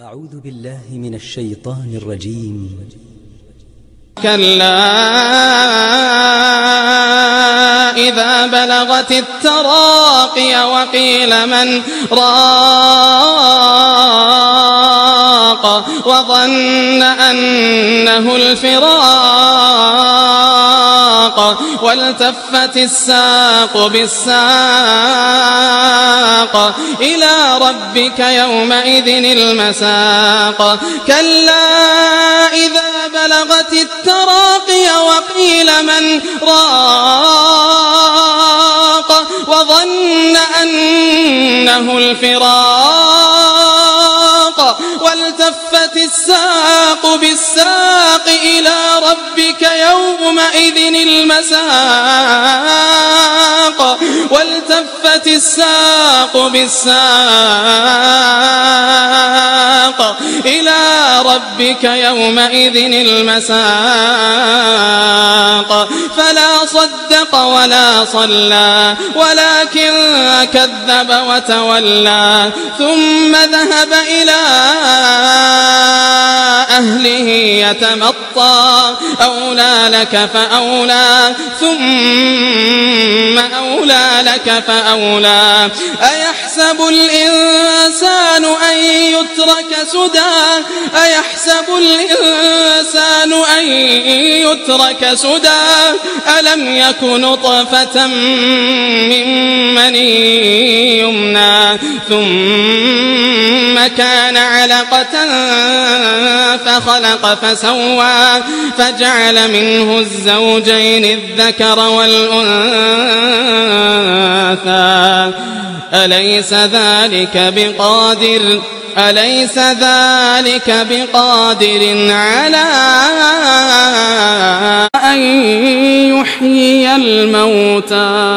أعوذ بالله من الشيطان الرجيم. كلا إذا بلغت التراقي وقيل من راق وظن أنه الفراق والتفت الساق بالساق إلى ربك يومئذ المساق كلا إذا بلغت التراقي وقيل من راق وظن أنه الفراق والتفت الساق بالساق إلى ربك يومئذ المساق والتفت الساق بالساق إلى ربك يومئذ المساق فلا صدق ولا صلى ولكن كذب وتولى ثم ذهب إلى أهله يتمطى أولى لك فأولى ثم أولى لك فأولى أيحسب الإنسان أن يترك سدى أيحسب الإنسان أن يترك سدى ألم يك نطفة من مني يمنى ثم كان علقة فخلق فسوى فجعل منه الزوجين الذكر والأنثى أليس ذلك بقادر على أن يحيي الموتى